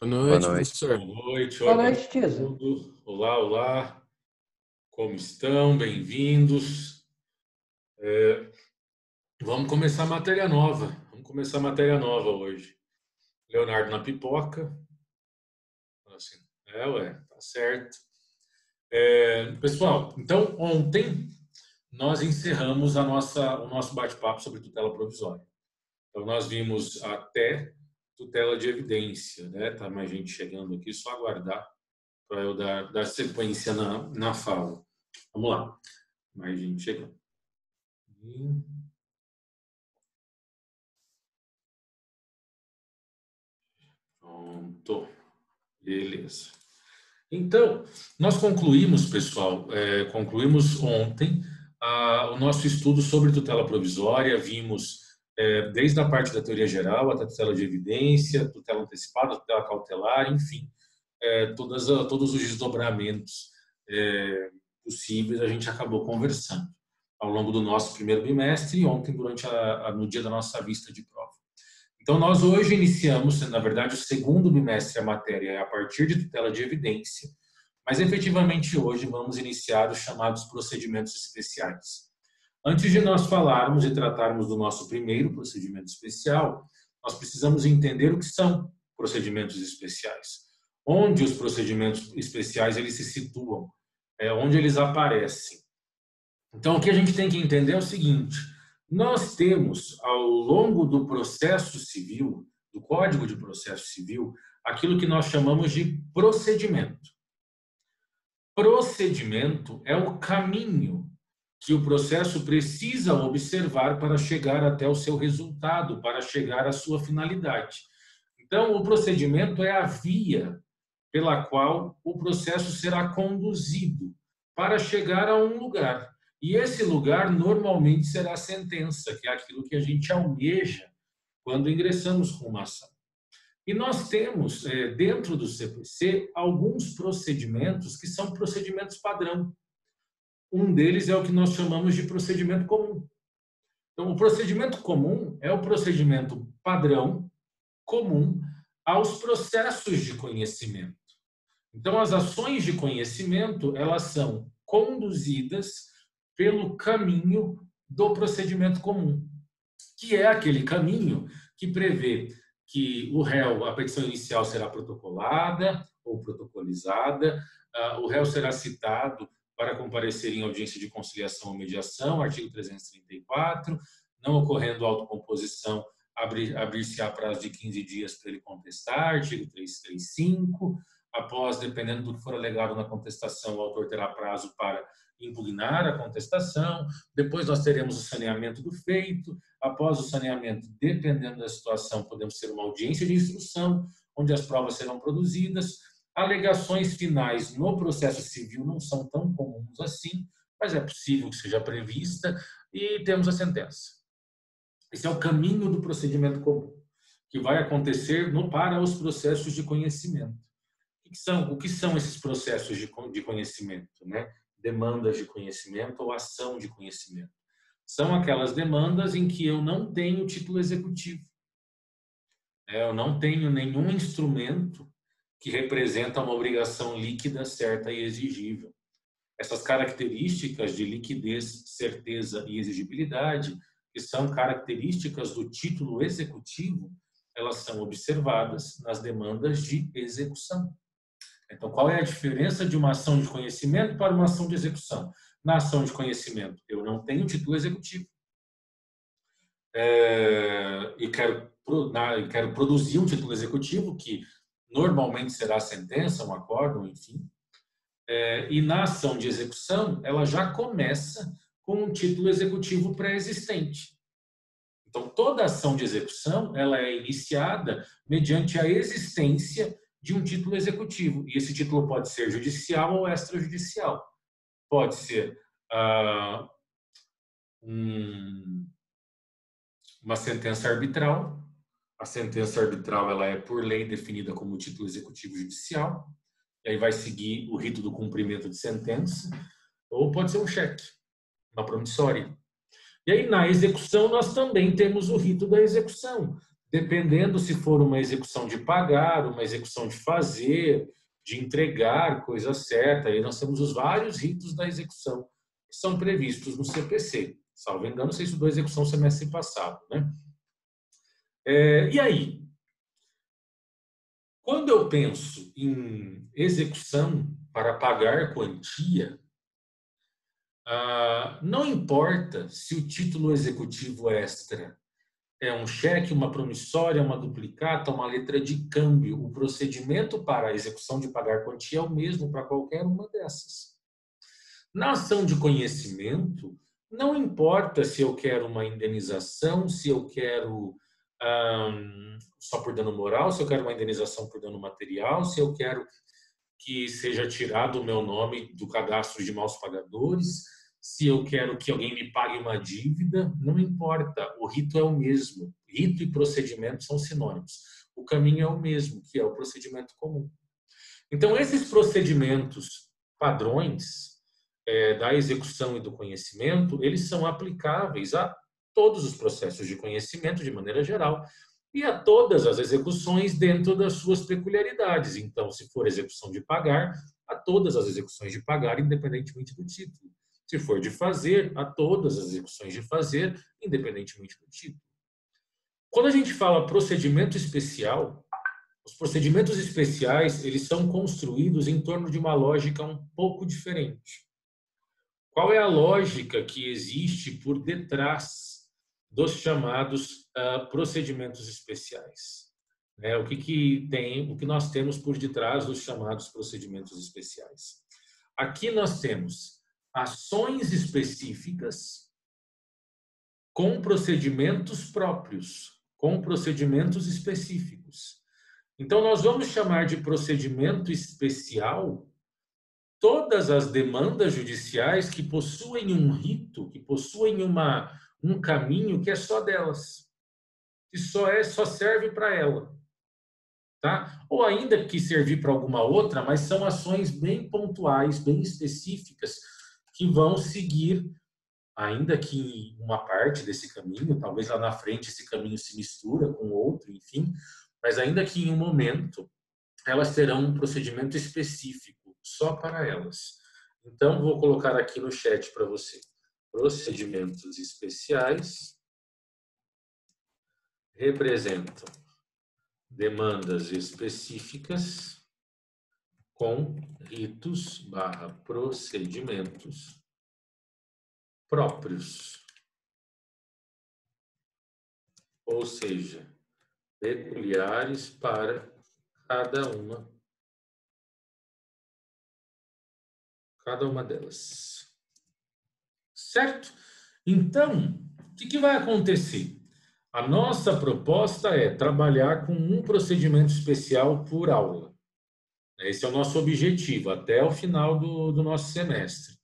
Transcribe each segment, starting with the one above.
Boa Boa noite, noite. professor. Boa noite, Boa boa noite, Tisa. tudo. Olá, olá. Como estão? Bem-vindos. Vamos começar a matéria nova. Vamos começar a matéria nova hoje. Leonardo na pipoca. Assim, tá certo. Pessoal, então ontem nós encerramos o nosso bate-papo sobre tutela provisória. Então nós vimos até tutela de evidência, né? Tá mais gente chegando aqui, só aguardar para eu dar sequência na fala. Vamos lá. Mais gente chegando. Pronto. Beleza. Então, nós concluímos, pessoal, concluímos ontem o nosso estudo sobre tutela provisória. Vimos desde a parte da teoria geral até a tutela de evidência, tutela antecipada, tutela cautelar, enfim, todos os desdobramentos possíveis a gente acabou conversando ao longo do nosso primeiro bimestre e ontem no dia da nossa vista de prova. Então, nós hoje iniciamos, na verdade, o segundo bimestre, a matéria é a partir de tutela de evidência, mas efetivamente hoje vamos iniciar os chamados procedimentos especiais. Antes de nós falarmos e tratarmos do nosso primeiro procedimento especial, nós precisamos entender o que são procedimentos especiais. Onde os procedimentos especiais eles se situam, onde eles aparecem. Então, o que a gente tem que entender é o seguinte: nós temos, ao longo do processo civil, do Código de Processo Civil, aquilo que nós chamamos de procedimento. Procedimento é o caminho que o processo precisa observar para chegar até o seu resultado, para chegar à sua finalidade. Então, o procedimento é a via pela qual o processo será conduzido para chegar a um lugar. E esse lugar normalmente será a sentença, que é aquilo que a gente almeja quando ingressamos com uma ação. E nós temos, dentro do CPC, alguns procedimentos que são procedimentos padrão. Um deles é o que nós chamamos de procedimento comum. Então, o procedimento comum é o procedimento padrão comum aos processos de conhecimento. Então, as ações de conhecimento, elas são conduzidas pelo caminho do procedimento comum, que é aquele caminho que prevê que o réu, a petição inicial será protocolada ou protocolizada, o réu será citado para comparecer em audiência de conciliação ou mediação, artigo 334, não ocorrendo autocomposição, abrir-se-á prazo de 15 dias para ele contestar, artigo 335, após, dependendo do que for alegado na contestação, o autor terá prazo para impugnar a contestação. Depois nós teremos o saneamento do feito. Após o saneamento, dependendo da situação, podemos ter uma audiência de instrução, onde as provas serão produzidas. Alegações finais no processo civil não são tão comuns assim, mas é possível que seja prevista, e temos a sentença. Esse é o caminho do procedimento comum, que vai acontecer para os processos de conhecimento. O que são esses processos de conhecimento, né? Demandas de conhecimento ou ação de conhecimento. São aquelas demandas em que eu não tenho título executivo. Eu não tenho nenhum instrumento que representa uma obrigação líquida, certa e exigível. Essas características de liquidez, certeza e exigibilidade, que são características do título executivo, elas são observadas nas demandas de execução. Então, qual é a diferença de uma ação de conhecimento para uma ação de execução? Na ação de conhecimento, eu não tenho título executivo. E quero produzir um título executivo, que normalmente será a sentença, um acórdão, enfim. E na ação de execução, ela já começa com um título executivo pré-existente. Então, toda ação de execução, ela é iniciada mediante a existência de um título executivo. E esse título pode ser judicial ou extrajudicial. Pode ser uma sentença arbitral. A sentença arbitral ela é, por lei, definida como título executivo judicial. E aí vai seguir o rito do cumprimento de sentença. Ou pode ser um cheque, uma promissória. E aí, na execução, nós também temos o rito da execução. dependendo se for uma execução de pagar, uma execução de fazer, de entregar coisa certa. Aí nós temos os vários ritos da execução que são previstos no CPC. Salvo engano, você estudou execução semestre passado, né? E aí? Quando eu penso em execução para pagar quantia, não importa se o título executivo extra é um cheque, uma promissória, uma duplicata, uma letra de câmbio. O procedimento para a execução de pagar quantia é o mesmo para qualquer uma dessas. Na ação de conhecimento, não importa se eu quero uma indenização, se eu quero só por dano moral, se eu quero uma indenização por dano material, se eu quero que seja tirado o meu nome do cadastro de maus pagadores, se eu quero que alguém me pague uma dívida, não importa, o rito é o mesmo. Rito e procedimento são sinônimos. O caminho é o mesmo, que é o procedimento comum. Então, esses procedimentos padrões da execução e do conhecimento, eles são aplicáveis a todos os processos de conhecimento, de maneira geral, e a todas as execuções dentro das suas peculiaridades. Então, se for execução de pagar, a todas as execuções de pagar, independentemente do título. Se for de fazer, a todas as execuções de fazer, independentemente do título. Quando a gente fala procedimento especial, os procedimentos especiais, eles são construídos em torno de uma lógica um pouco diferente. Qual é a lógica que existe por detrás dos chamados procedimentos especiais? O que nós temos por detrás dos chamados procedimentos especiais? Aqui nós temos ações específicas com procedimentos próprios, com procedimentos específicos. Então, nós vamos chamar de procedimento especial todas as demandas judiciais que possuem um rito, que possuem um caminho que é só delas, que só serve para ela. Tá? Ou ainda que servir para alguma outra, mas são ações bem pontuais, bem específicas, que vão seguir, ainda que uma parte desse caminho, talvez lá na frente esse caminho se mistura com outro, enfim, mas ainda que em um momento elas terão um procedimento específico, só para elas. Então, vou colocar aqui no chat para você. Procedimentos especiais representam demandas específicas com ritos/procedimentos próprios, ou seja, peculiares para cada uma delas. Certo? Então, o que vai acontecer? A nossa proposta é trabalhar com um procedimento especial por aula. Esse é o nosso objetivo, até o final do nosso semestre.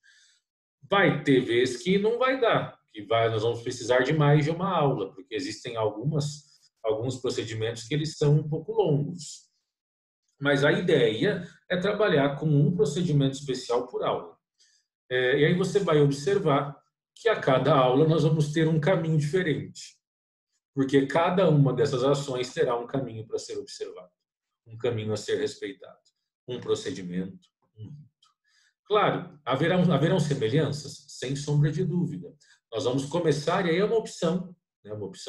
Vai ter vezes que não vai dar, nós vamos precisar de mais de uma aula, porque existem alguns procedimentos que eles são um pouco longos. Mas a ideia é trabalhar com um procedimento especial por aula. E aí você vai observar que a cada aula nós vamos ter um caminho diferente. Porque cada uma dessas ações terá um caminho para ser observado, um caminho a ser respeitado, um procedimento, um rito. Claro, haverão semelhanças? Sem sombra de dúvida. Nós vamos começar, e aí é uma opção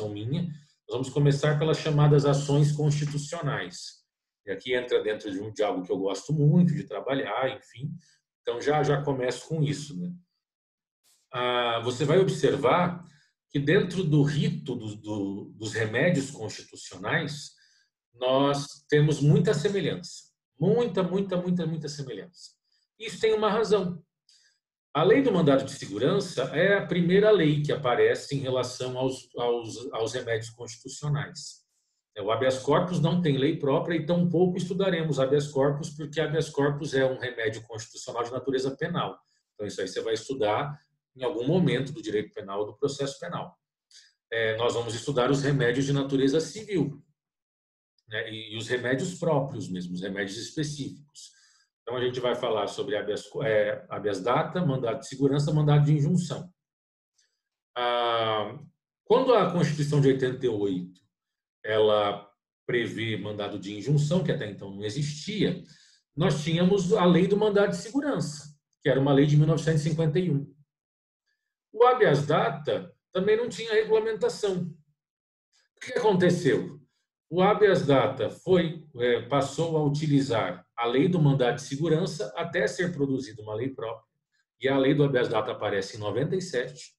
minha, nós vamos começar pelas chamadas ações constitucionais. E aqui entra dentro de algo que eu gosto muito de trabalhar, enfim. Então, já começo com isso. Né? Você vai observar que dentro do rito dos remédios constitucionais, nós temos muita semelhança. Muita semelhança. Isso tem uma razão. A lei do mandado de segurança é a primeira lei que aparece em relação aos remédios constitucionais. O habeas corpus não tem lei própria e tampouco estudaremos habeas corpus, porque habeas corpus é um remédio constitucional de natureza penal. Então, isso aí você vai estudar em algum momento do direito penal ou do processo penal. Nós vamos estudar os remédios de natureza civil, né? E os remédios próprios mesmo, os remédios específicos. Então, a gente vai falar sobre habeas data, mandado de segurança, mandado de injunção. Quando a Constituição de 88 ela prevê mandado de injunção, que até então não existia, nós tínhamos a lei do mandado de segurança, que era uma lei de 1951. O habeas data também não tinha regulamentação. O que aconteceu? O habeas data passou a utilizar a lei do mandado de segurança até ser produzida uma lei própria. E a lei do habeas data aparece em 97.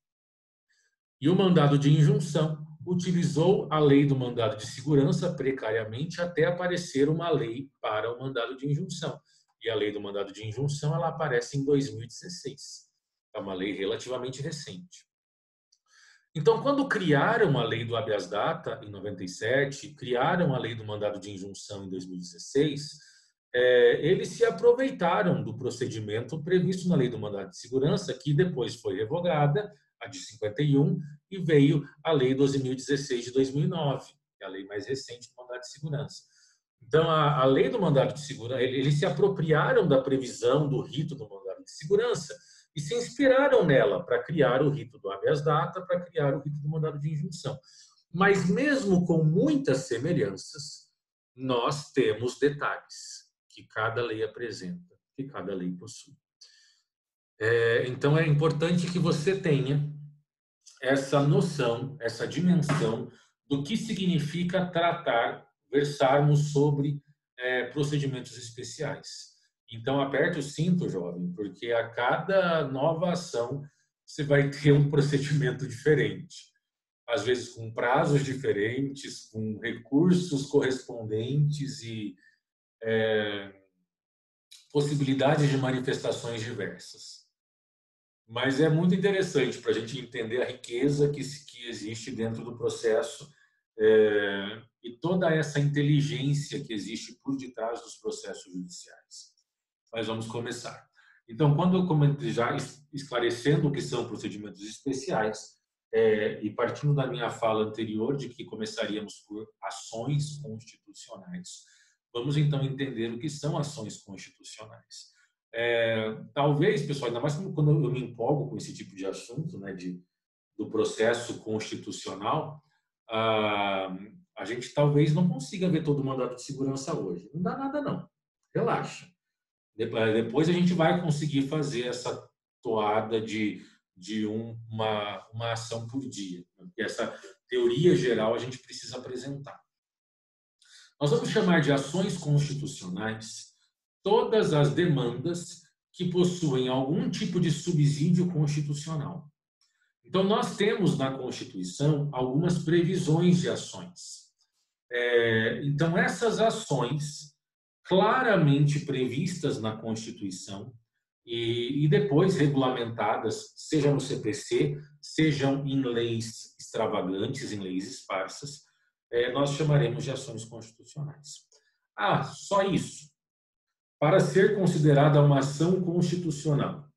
E o mandado de injunção utilizou a lei do mandado de segurança precariamente até aparecer uma lei para o mandado de injunção. E a lei do mandado de injunção ela aparece em 2016. É uma lei relativamente recente. Então, quando criaram a lei do habeas data, em 97, criaram a lei do mandado de injunção em 2016, eles se aproveitaram do procedimento previsto na lei do mandado de segurança, que depois foi revogada, a de 51, e veio a lei 12.016 de 2009, que é a lei mais recente do mandado de segurança. Então, a lei do mandado de segurança, eles se apropriaram da previsão do rito do mandado de segurança, e se inspiraram nela para criar o rito do habeas data, para criar o rito do mandado de injunção. Mas mesmo com muitas semelhanças, nós temos detalhes que cada lei apresenta, que cada lei possui. Então é importante que você tenha essa noção, essa dimensão do que significa tratar, versarmos sobre procedimentos especiais. Então, aperte o cinto, jovem, porque a cada nova ação você vai ter um procedimento diferente. Às vezes com prazos diferentes, com recursos correspondentes e possibilidades de manifestações diversas. Mas é muito interessante para a gente entender a riqueza que existe dentro do processo e toda essa inteligência que existe por detrás dos processos judiciais. Mas vamos começar. Então, quando eu comentei, já esclarecendo o que são procedimentos especiais, e partindo da minha fala anterior de que começaríamos por ações constitucionais, vamos então entender o que são ações constitucionais. Talvez, pessoal, ainda mais quando eu me empolgo com esse tipo de assunto, né, do processo constitucional, a gente talvez não consiga ver todo o mandato de segurança hoje. Não dá nada, não. Relaxa. Depois a gente vai conseguir fazer essa toada de uma ação por dia. Porque essa teoria geral a gente precisa apresentar. Nós vamos chamar de ações constitucionais todas as demandas que possuem algum tipo de subsídio constitucional. Então, nós temos na Constituição algumas previsões de ações. Então, essas ações claramente previstas na Constituição e depois regulamentadas, seja no CPC, sejam em leis extravagantes, em leis esparsas, nós chamaremos de ações constitucionais. Só isso. Para ser considerada uma ação constitucional,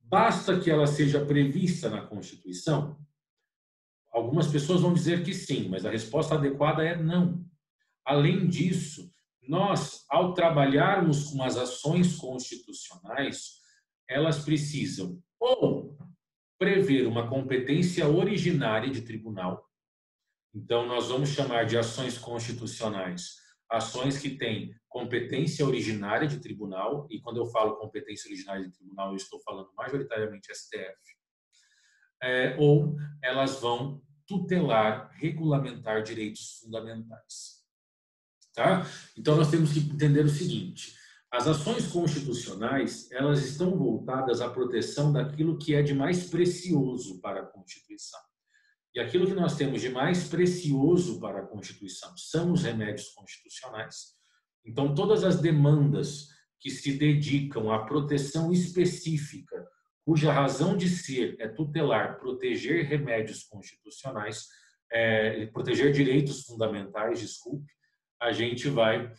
basta que ela seja prevista na Constituição? Algumas pessoas vão dizer que sim, mas a resposta adequada é não. Além disso, nós, ao trabalharmos com as ações constitucionais, elas precisam ou prever uma competência originária de tribunal. Então, nós vamos chamar de ações constitucionais ações que têm competência originária de tribunal, e quando eu falo competência originária de tribunal, eu estou falando majoritariamente STF, ou elas vão tutelar, regulamentar direitos fundamentais. Tá? Então, nós temos que entender o seguinte: as ações constitucionais, elas estão voltadas à proteção daquilo que é de mais precioso para a Constituição. E aquilo que nós temos de mais precioso para a Constituição são os remédios constitucionais. Então, todas as demandas que se dedicam à proteção específica, cuja razão de ser é tutelar, proteger remédios constitucionais, proteger direitos fundamentais, desculpe, a gente vai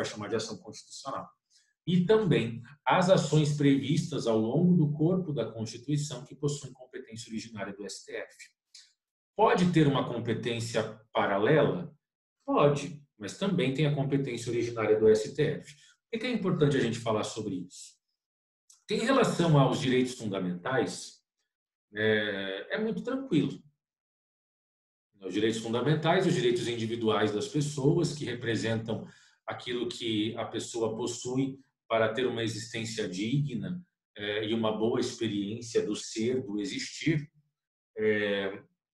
chamar de ação constitucional. E também as ações previstas ao longo do corpo da Constituição que possuem competência originária do STF. Pode ter uma competência paralela? Pode, mas também tem a competência originária do STF. Por que é importante a gente falar sobre isso? Em relação aos direitos fundamentais, é muito tranquilo. Os direitos fundamentais, os direitos individuais das pessoas, que representam aquilo que a pessoa possui para ter uma existência digna e uma boa experiência do ser, do existir.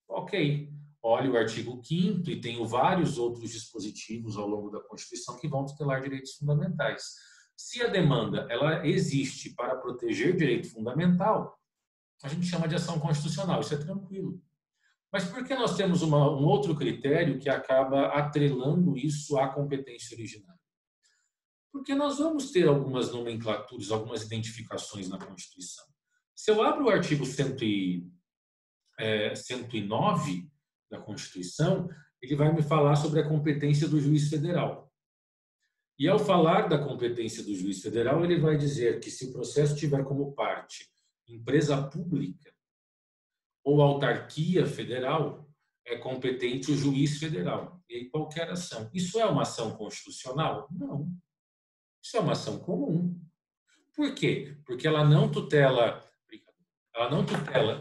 Ok, olha o artigo 5º e tenho vários outros dispositivos ao longo da Constituição que vão tutelar direitos fundamentais. Se a demanda ela existe para proteger direito fundamental, a gente chama de ação constitucional, isso é tranquilo. Mas por que nós temos um outro critério que acaba atrelando isso à competência originária? Porque nós vamos ter algumas nomenclaturas, algumas identificações na Constituição. Se eu abro o artigo 109 da Constituição, ele vai me falar sobre a competência do juiz federal. E ao falar da competência do juiz federal, ele vai dizer que se o processo tiver como parte empresa pública ou autarquia federal, é competente o juiz federal. E aí qualquer ação. Isso é uma ação constitucional? Não. Isso é uma ação comum. Por quê? Porque ela não tutela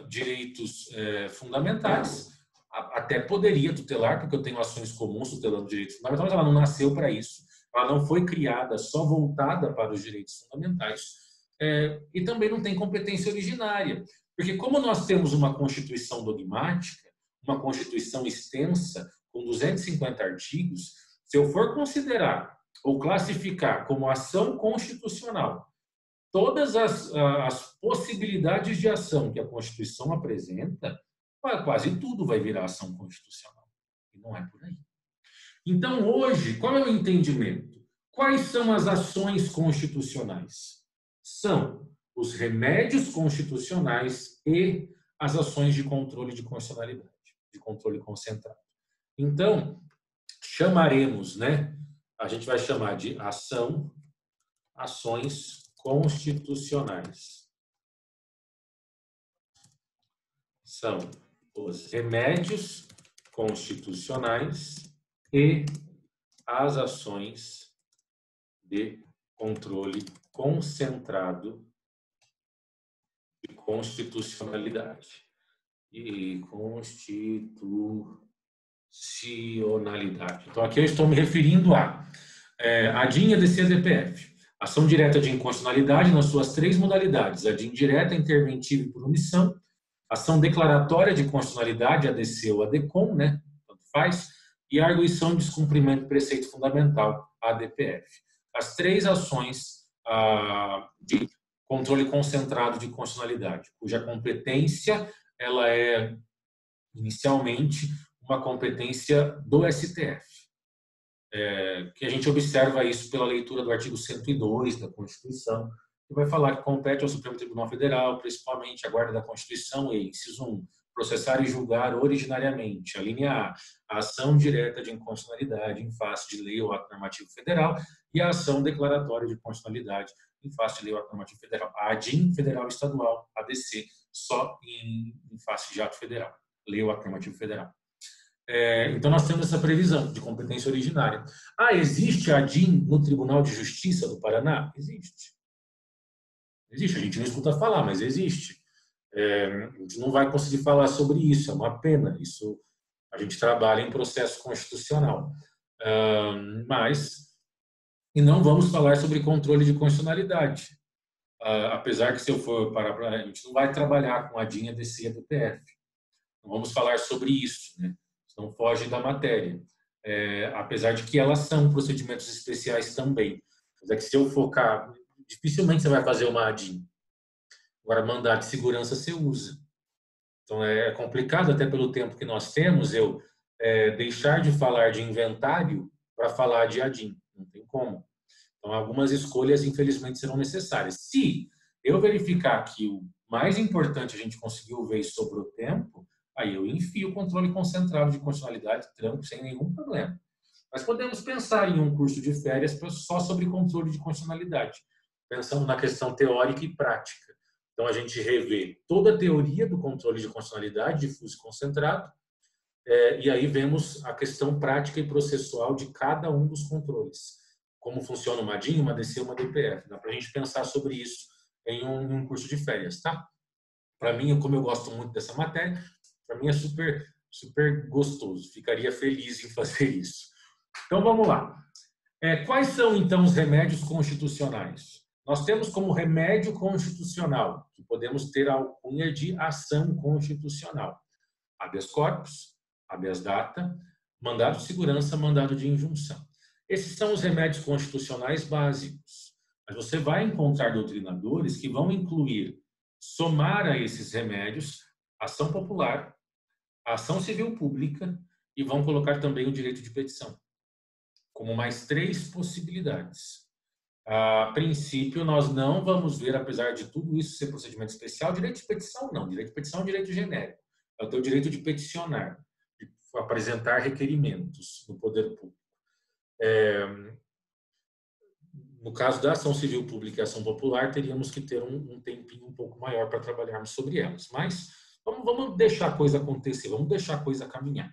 direitos fundamentais. Até poderia tutelar, porque eu tenho ações comuns tutelando direitos fundamentais, mas ela não nasceu para isso. Ela não foi criada só voltada para os direitos fundamentais. E também não tem competência originária. Porque como nós temos uma Constituição dogmática, uma Constituição extensa, com 250 artigos, se eu for considerar ou classificar como ação constitucional todas as possibilidades de ação que a Constituição apresenta, quase tudo vai virar ação constitucional. E não é por aí. Então, hoje, qual é o entendimento? Quais são as ações constitucionais? São os remédios constitucionais e as ações de controle de constitucionalidade, de controle concentrado. Então, chamaremos, né? A gente vai chamar de ações constitucionais. São os remédios constitucionais e as ações de controle concentrado de constitucionalidade. E constitucionalidade. Então, aqui eu estou me referindo a ADIM, ADC e ADPF. Ação direta de inconstitucionalidade nas suas 3 modalidades: ADIM direta, interventiva e por omissão. Ação declaratória de constitucionalidade, ADC ou ADCOM, né? Tanto faz. E arguição de descumprimento do preceito fundamental, ADPF. As 3 ações de controle concentrado de constitucionalidade, cuja competência ela é inicialmente uma competência do STF. Que a gente observa isso pela leitura do artigo 102 da Constituição, que vai falar que compete ao Supremo Tribunal Federal, principalmente a guarda da Constituição, e inciso 1, processar e julgar originariamente, a linha A ação direta de inconstitucionalidade em face de lei ou ato normativo federal, e a ação declaratória de constitucionalidade em face de lei ou ato normativo federal. A ADIM, federal e estadual, ADC, só em face de ato federal, lei ou ato normativo federal. Então, nós temos essa previsão de competência originária. Existe a ADIM no Tribunal de Justiça do Paraná? Existe. Existe, a gente não escuta falar, mas existe. A gente não vai conseguir falar sobre isso, é uma pena. Isso a gente trabalha em processo constitucional. E não vamos falar sobre controle de constitucionalidade. Apesar que, se eu for parar, a gente não vai trabalhar com a ADIM, ADC e ADPF. Não vamos falar sobre isso, né? Não foge da matéria, apesar de que elas são procedimentos especiais também. Mas é que, se eu focar, dificilmente você vai fazer uma ADIM. Agora, mandado de segurança você usa. Então, é complicado, até pelo tempo que nós temos, eu deixar de falar de inventário para falar de ADIM. Não tem como. Então, algumas escolhas, infelizmente, serão necessárias. Se eu verificar que o mais importante a gente conseguiu ver sobre o tempo, aí eu enfio o controle concentrado de constitucionalidade, tranco, sem nenhum problema. Mas podemos pensar em um curso de férias só sobre controle de constitucionalidade, pensando na questão teórica e prática. Então, a gente revê toda a teoria do controle de constitucionalidade, difuso e concentrado, e aí vemos a questão prática e processual de cada um dos controles. Como funciona uma ADIM, uma ADC, uma ADPF. Dá para a gente pensar sobre isso em um curso de férias, tá? Para mim, como eu gosto muito dessa matéria, para mim é super super gostoso, ficaria feliz em fazer isso. Então vamos lá. Quais são então os remédios constitucionais? Nós temos como remédio constitucional, que podemos ter a alcunha de ação constitucional, habeas corpus, habeas data, mandado de segurança, mandado de injunção. Esses são os remédios constitucionais básicos. Mas você vai encontrar doutrinadores que vão incluir, somar a esses remédios, ação popular, ação civil pública e vão colocar também o direito de petição, como mais 3 possibilidades. A princípio, nós não vamos ver, apesar de tudo isso ser procedimento especial, direito de petição não. Direito de petição é um direito genérico. É o teu direito de peticionar, de apresentar requerimentos no poder público. No caso da ação civil pública e ação popular, teríamos que ter um tempinho um pouco maior para trabalharmos sobre elas. Mas vamos deixar a coisa acontecer, vamos deixar a coisa caminhar.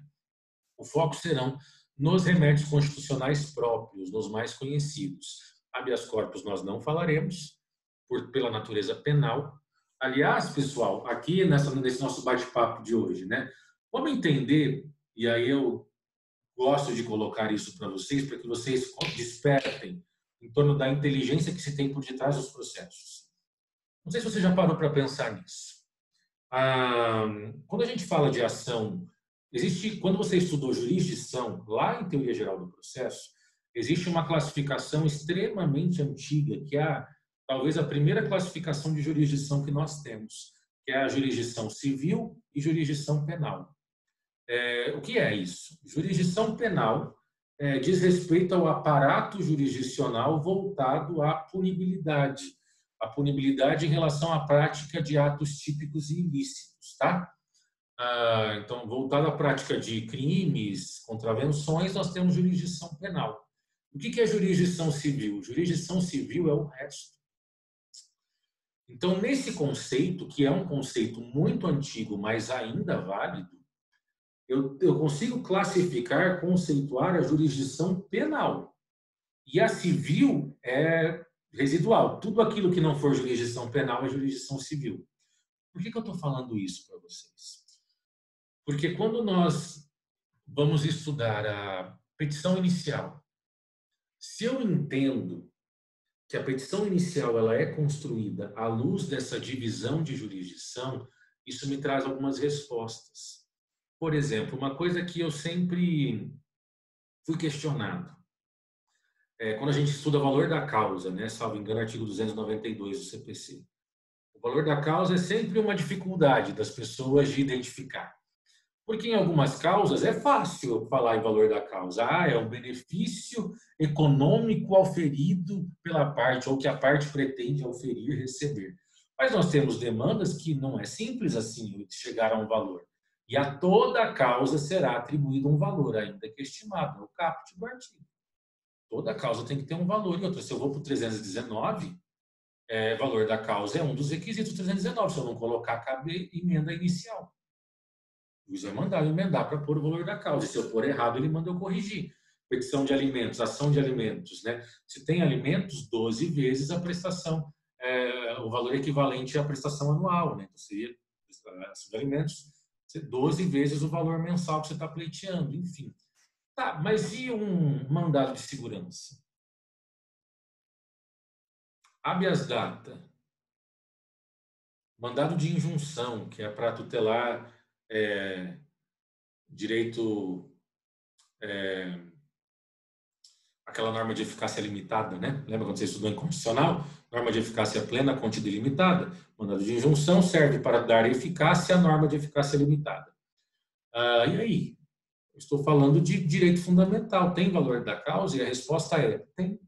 O foco serão nos remédios constitucionais próprios, nos mais conhecidos. Habeas corpus nós não falaremos, pela natureza penal. Aliás, pessoal, aqui nesse nosso bate-papo de hoje, né? Vamos entender, e aí eu gosto de colocar isso para vocês, para que vocês despertem em torno da inteligência que se tem por detrás dos processos. Não sei se você já parou para pensar nisso. Quando a gente fala de ação, quando você estudou jurisdição, lá em Teoria Geral do Processo, existe uma classificação extremamente antiga, que é talvez a primeira classificação de jurisdição que nós temos, que é a jurisdição civil e jurisdição penal. O que é isso? Jurisdição penal diz respeito ao aparato jurisdicional voltado à punibilidade. A punibilidade em relação à prática de atos típicos e ilícitos, tá? Então, voltado à prática de crimes, contravenções, nós temos jurisdição penal. O que é jurisdição civil? Jurisdição civil é o resto. Então, nesse conceito, que é um conceito muito antigo, mas ainda válido, eu consigo classificar, conceituar a jurisdição penal. E a civil é residual. Tudo aquilo que não for jurisdição penal é jurisdição civil. Por que eu estou falando isso para vocês? Porque quando nós vamos estudar a petição inicial, se eu entendo que a petição inicial ela é construída à luz dessa divisão de jurisdição, isso me traz algumas respostas. Por exemplo, uma coisa que eu sempre fui questionado. Quando a gente estuda o valor da causa, né, salvo engano, artigo 292 do CPC. O valor da causa é sempre uma dificuldade das pessoas de identificar. Porque em algumas causas é fácil falar em valor da causa. É um benefício econômico auferido pela parte, ou que a parte pretende auferir, receber. Mas nós temos demandas que não é simples assim chegar a um valor. E a toda a causa será atribuído um valor, ainda que estimado, é o caput do artigo. Toda causa tem que ter um valor. E outra, se eu vou para o 319, valor da causa é um dos requisitos do 319. Se eu não colocar, cabe emenda inicial. O juiz vai mandar eu emendar para pôr o valor da causa. E se eu pôr errado, ele manda eu corrigir. Petição de alimentos, ação de alimentos, né? Se tem alimentos, 12 vezes a prestação, o valor equivalente à prestação anual, né? Então, seria ação de alimentos, 12 vezes o valor mensal que você está pleiteando, enfim. Tá, mas e um mandado de segurança? Habeas data. Mandado de injunção, que é para tutelar direito, aquela norma de eficácia limitada, né? Lembra quando você estudou em constitucional? Norma de eficácia plena, contida e limitada. Mandado de injunção serve para dar eficácia à norma de eficácia limitada. E aí? Eu estou falando de direito fundamental. Tem valor da causa? E a resposta é: tem.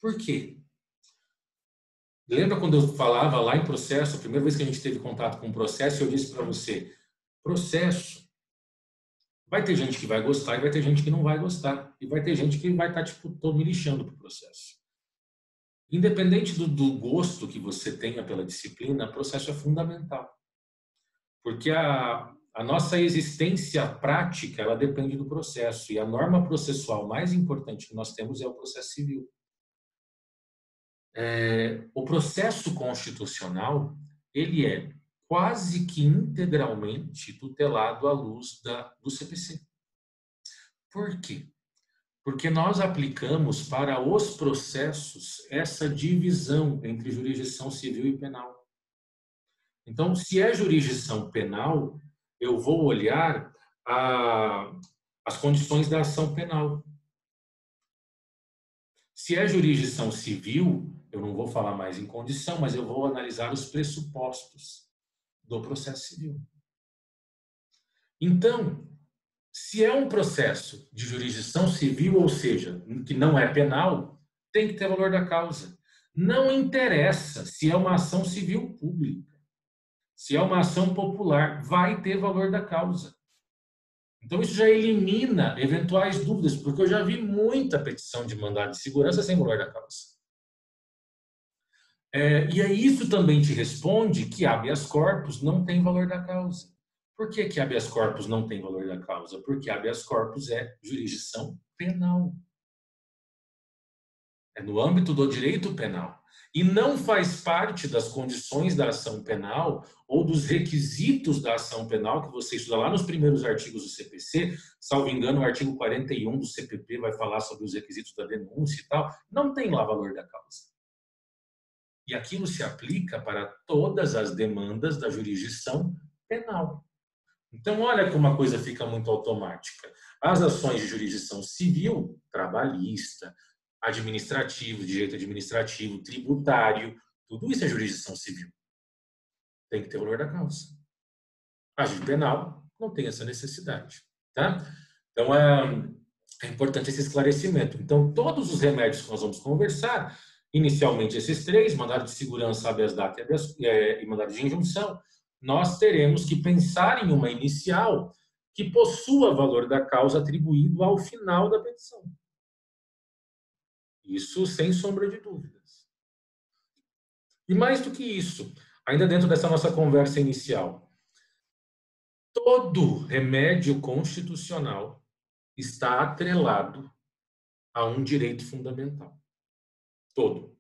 Por quê? Lembra quando eu falava lá em processo, a primeira vez que a gente teve contato com o processo, eu disse para você, processo, vai ter gente que vai gostar e vai ter gente que não vai gostar. E vai ter gente que vai estar, tipo, tô me lixando pro processo. Independente do gosto que você tenha pela disciplina, o processo é fundamental. Porque a nossa existência prática, ela depende do processo. E a norma processual mais importante que nós temos é o processo civil. O processo constitucional, ele é quase que integralmente tutelado à luz do CPC. Por quê? Porque nós aplicamos para os processos essa divisão entre jurisdição civil e penal. Então, se é jurisdição penal, eu vou olhar as condições da ação penal. Se é jurisdição civil, eu não vou falar mais em condição, mas eu vou analisar os pressupostos do processo civil. Então, se é um processo de jurisdição civil, ou seja, que não é penal, tem que ter valor da causa. Não interessa se é uma ação civil pública, se é uma ação popular, vai ter valor da causa. Então, isso já elimina eventuais dúvidas, porque eu já vi muita petição de mandado de segurança sem valor da causa. E aí isso também te responde que habeas corpus não tem valor da causa. Por que que habeas corpus não tem valor da causa? Porque habeas corpus é jurisdição penal. É no âmbito do direito penal. E não faz parte das condições da ação penal ou dos requisitos da ação penal que você estuda lá nos primeiros artigos do CPC, salvo engano, o artigo 41 do CPP vai falar sobre os requisitos da denúncia e tal. Não tem lá valor da causa. E aquilo se aplica para todas as demandas da jurisdição penal. Então, olha como a coisa fica muito automática. As ações de jurisdição civil, trabalhista, administrativo, direito administrativo, tributário, tudo isso é jurisdição civil. Tem que ter valor da causa. A jurisdição penal não tem essa necessidade. Tá? Então, é importante esse esclarecimento. Então, todos os remédios que nós vamos conversar, inicialmente esses três, mandado de segurança, habeas data e mandado de injunção, nós teremos que pensar em uma inicial que possua valor da causa atribuído ao final da petição. Isso sem sombra de dúvidas. E mais do que isso, ainda dentro dessa nossa conversa inicial, todo remédio constitucional está atrelado a um direito fundamental. Todo.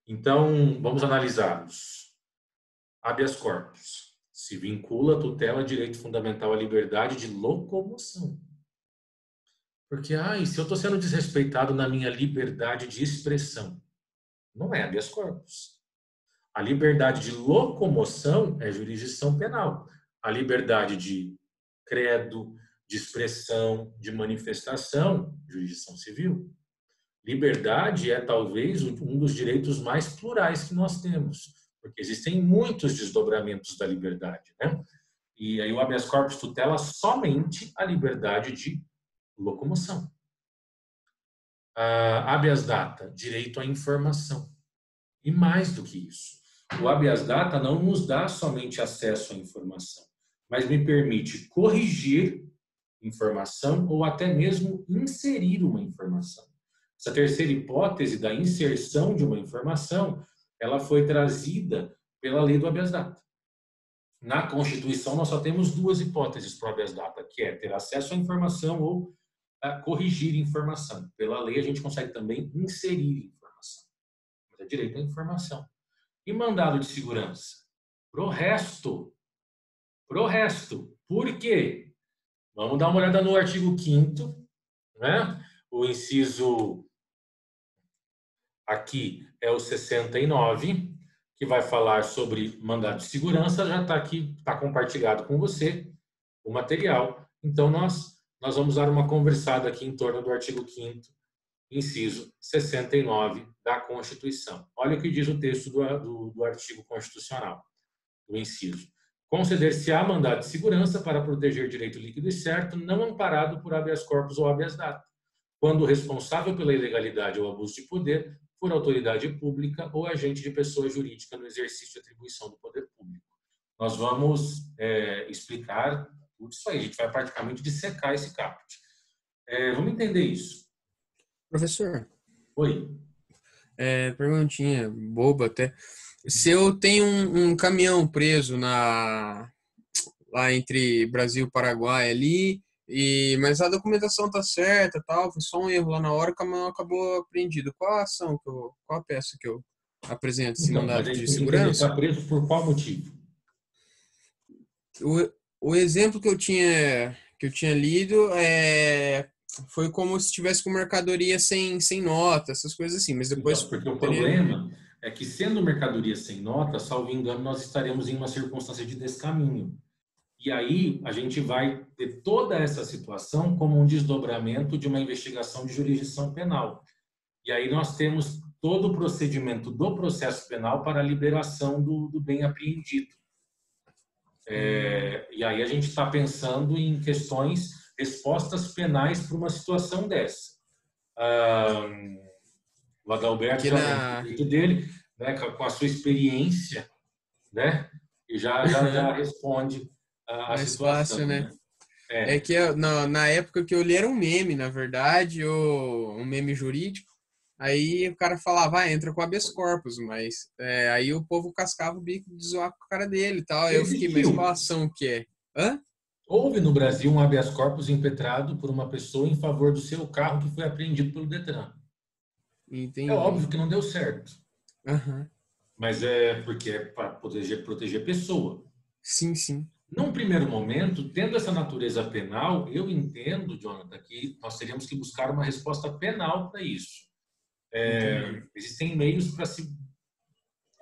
Então, vamos analisá-los. Habeas corpus se vincula, tutela, direito fundamental à liberdade de locomoção. Porque, se eu estou sendo desrespeitado na minha liberdade de expressão, não é habeas corpus. A liberdade de locomoção é jurisdição penal. A liberdade de credo, de expressão, de manifestação, jurisdição civil. Liberdade é talvez um dos direitos mais plurais que nós temos, porque existem muitos desdobramentos da liberdade, né? E aí o habeas corpus tutela somente a liberdade de locomoção. Habeas data, direito à informação. E mais do que isso, o habeas data não nos dá somente acesso à informação, mas me permite corrigir informação ou até mesmo inserir uma informação. Essa terceira hipótese da inserção de uma informação, ela foi trazida pela lei do habeas data. Na Constituição, nós só temos duas hipóteses para o habeas data, que é ter acesso à informação ou corrigir informação. Pela lei, a gente consegue também inserir informação. Mas é direito à informação. E mandado de segurança? Pro resto. Por quê? Vamos dar uma olhada no artigo 5º, né? O inciso aqui é o 69, que vai falar sobre mandado de segurança. Já está aqui, está compartilhado com você o material. Então, nós vamos dar uma conversada aqui em torno do artigo 5º, inciso 69 da Constituição. Olha o que diz o texto do artigo constitucional, do inciso. Conceder-se-á mandado de segurança para proteger direito líquido e certo, não amparado por habeas corpus ou habeas data, quando o responsável pela ilegalidade ou abuso de poder for autoridade pública ou agente de pessoa jurídica no exercício de atribuição do poder público. Nós vamos explicar tudo isso aí. A gente vai praticamente dissecar esse caput. Vamos entender isso. Professor. Oi. Perguntinha boba até. Se eu tenho um caminhão preso lá entre Brasil e Paraguai ali, mas a documentação tá certa, tal, foi só um erro lá na hora, o caminhão acabou apreendido. Qual a ação qual a peça que eu apresento esse mandado de segurança? Está preso por qual motivo? o exemplo que eu tinha lido foi como se estivesse com mercadoria sem nota, essas coisas assim, mas Então, depois porque o teria. problema é que, sendo mercadoria sem nota, salvo engano, nós estaremos em uma circunstância de descaminho. E aí a gente vai ter toda essa situação como um desdobramento de uma investigação de jurisdição penal. E aí nós temos todo o procedimento do processo penal para a liberação do bem apreendido. E aí a gente está pensando em questões, respostas penais para uma situação dessa. O Adalberto Que já vem com o na. jeito dele, né, com a sua experiência, né, e já responde a Mais fácil, situação, né? né? É É, que na época que eu li era um meme, na verdade, um meme jurídico. Aí o cara falava, entra com habeas corpus, mas aí o povo cascava o bico de zoar com a cara dele e tal. Aí eu fiquei, mas qual existiu. ação que é? Hã? Houve no Brasil um habeas corpus impetrado por uma pessoa em favor do seu carro que foi apreendido pelo Detran. É Entendi. óbvio que não deu certo, Aham. mas é porque é para proteger a pessoa. Sim, sim. Num primeiro momento, tendo essa natureza penal, eu entendo, Jonathan, que nós teríamos que buscar uma resposta penal para isso. Entendi. Existem meios para se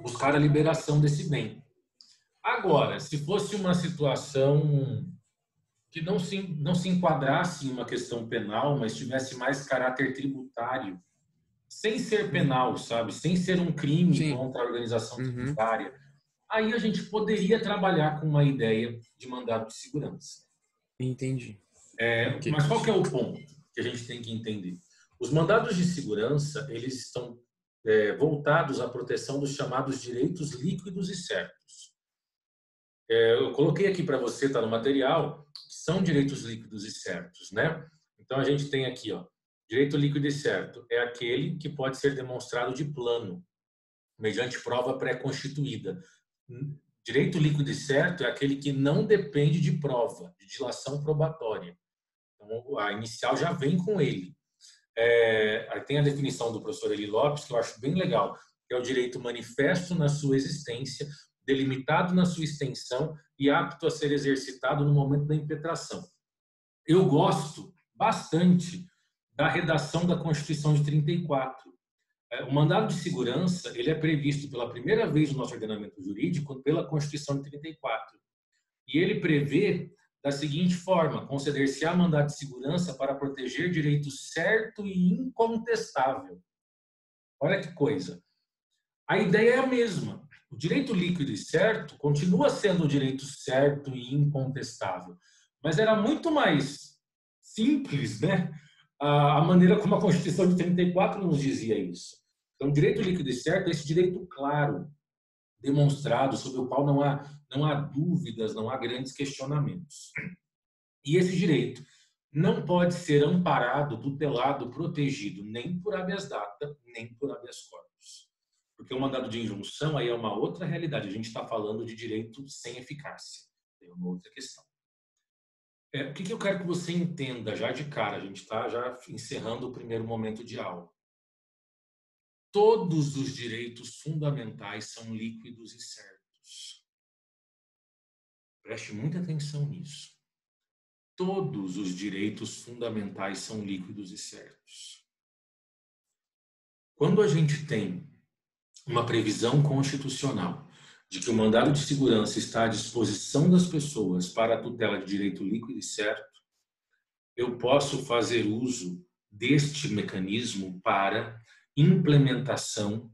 buscar a liberação desse bem. Agora, se fosse uma situação que não se enquadrasse em uma questão penal, mas tivesse mais caráter tributário, sem ser Uhum. penal, sabe? Sem ser um crime Sim. contra a organização Uhum. tributária, aí a gente poderia trabalhar com uma ideia de mandado de segurança. Entendi. Ok. Mas qual que é o ponto que a gente tem que entender? Os mandados de segurança, eles estão voltados à proteção dos chamados direitos líquidos e certos. Eu coloquei aqui para você, está no material, que são direitos líquidos e certos, né? Então a gente tem aqui, ó, direito líquido e certo é aquele que pode ser demonstrado de plano, mediante prova pré-constituída. Direito líquido e certo é aquele que não depende de prova, de dilação probatória. Então, a inicial já vem com ele. Aí tem a definição do professor Eli Lopes, que eu acho bem legal, que é o direito manifesto na sua existência, delimitado na sua extensão e apto a ser exercitado no momento da impetração. Eu gosto bastante da redação da Constituição de 34. O mandado de segurança ele é previsto pela primeira vez no nosso ordenamento jurídico pela Constituição de 34. E ele prevê da seguinte forma: conceder-se-á mandado de segurança para proteger direito certo e incontestável. Olha que coisa. A ideia é a mesma. O direito líquido e certo continua sendo o direito certo e incontestável, mas era muito mais simples, né? A maneira como a Constituição de 34 nos dizia isso. Então, o direito líquido e certo é esse direito claro, demonstrado, sobre o qual não há dúvidas, não há grandes questionamentos. E esse direito não pode ser amparado, tutelado, protegido, nem por habeas data, nem por habeas corpus. Porque o mandado de injunção aí é uma outra realidade. A gente está falando de direito sem eficácia. É uma outra questão. O que eu quero que você entenda já de cara? A gente está já encerrando o primeiro momento de aula. Todos os direitos fundamentais são líquidos e certos. Preste muita atenção nisso. Todos os direitos fundamentais são líquidos e certos. Quando a gente tem uma previsão constitucional de que o mandado de segurança está à disposição das pessoas para a tutela de direito líquido e certo, eu posso fazer uso deste mecanismo para implementação,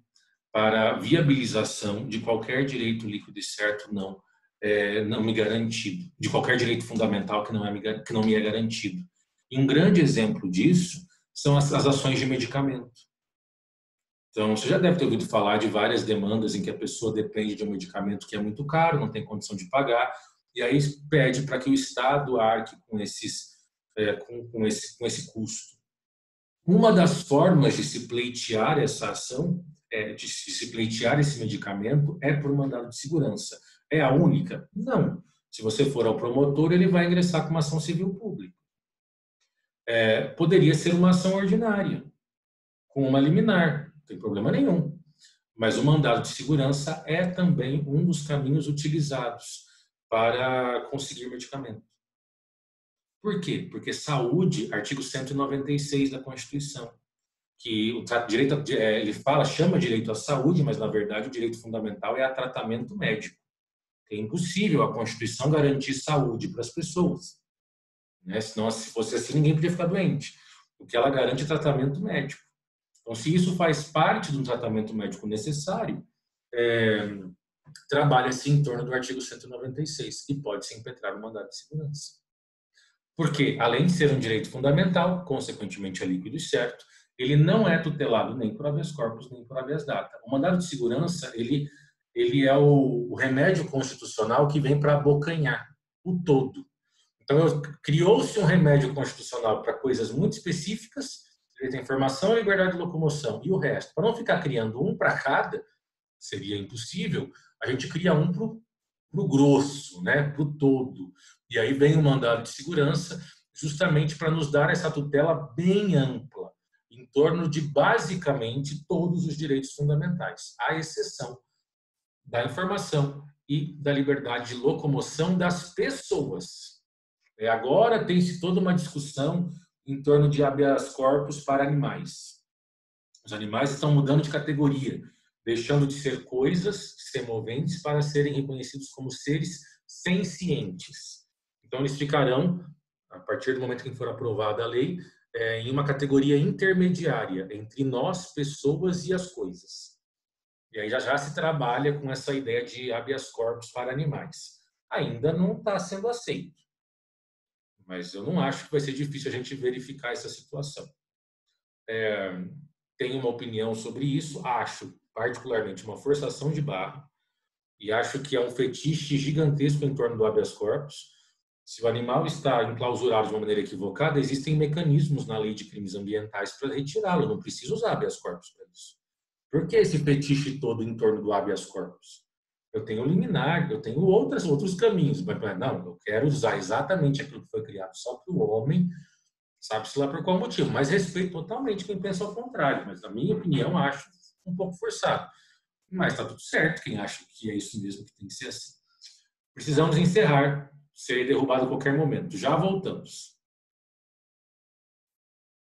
para viabilização de qualquer direito líquido e certo não me garantido, de qualquer direito fundamental que não me é garantido. E um grande exemplo disso são as ações de medicamento. Então, você já deve ter ouvido falar de várias demandas em que a pessoa depende de um medicamento que é muito caro, não tem condição de pagar, e aí pede para que o Estado arque com esse custo. Uma das formas de se pleitear essa ação, de se pleitear esse medicamento, é por mandado de segurança. É a única? Não. Se você for ao promotor, ele vai ingressar com uma ação civil pública. Poderia ser uma ação ordinária, com uma liminar, não tem problema nenhum. Mas o mandado de segurança é também um dos caminhos utilizados. para conseguir medicamento. Por quê? Porque saúde, artigo 196 da Constituição, que o direito, ele chama direito à saúde, mas na verdade o direito fundamental é a tratamento médico. É impossível a Constituição garantir saúde para as pessoas, né? Senão, se fosse assim, ninguém podia ficar doente. O que ela garante é tratamento médico. Então, se isso faz parte de um tratamento médico necessário, trabalha-se em torno do artigo 196 e pode-se impetrar o mandado de segurança. Porque, além de ser um direito fundamental, consequentemente é líquido e certo, ele não é tutelado nem por habeas corpus, nem por habeas data. O mandado de segurança, ele é o remédio constitucional que vem para abocanhar o todo. Então, criou-se um remédio constitucional para coisas muito específicas, direito à informação, liberdade de locomoção, e o resto. Para não ficar criando um para cada, seria impossível, a gente cria um para o grosso, né? Para o todo. E aí vem o mandado de segurança, justamente para nos dar essa tutela bem ampla, em torno de basicamente todos os direitos fundamentais, à exceção da informação e da liberdade de locomoção das pessoas. Agora tem-se toda uma discussão em torno de habeas corpus para animais. Os animais estão mudando de categoria, deixando de ser coisas semoventes para serem reconhecidos como seres sencientes. Então, eles ficarão, a partir do momento que for aprovada a lei, em uma categoria intermediária entre nós, pessoas e as coisas. E aí já se trabalha com essa ideia de habeas corpus para animais. Ainda não está sendo aceito, mas eu não acho que vai ser difícil a gente verificar essa situação. Tenho uma opinião sobre isso, acho particularmente uma forçação de barra, e acho que é um fetiche gigantesco em torno do habeas corpus. Se o animal está enclausurado de uma maneira equivocada, existem mecanismos na lei de crimes ambientais para retirá-lo, não precisa usar habeas corpus para isso. Por que esse fetiche todo em torno do habeas corpus? Eu tenho liminar, eu tenho outros caminhos, mas não, eu quero usar exatamente aquilo que foi criado só para o homem, sabe-se lá por qual motivo, mas respeito totalmente quem pensa ao contrário, mas na minha opinião acho um pouco forçado. Mas está tudo certo, quem acha que é isso mesmo que tem que ser assim. Precisamos encerrar, serei derrubado a qualquer momento. Já voltamos.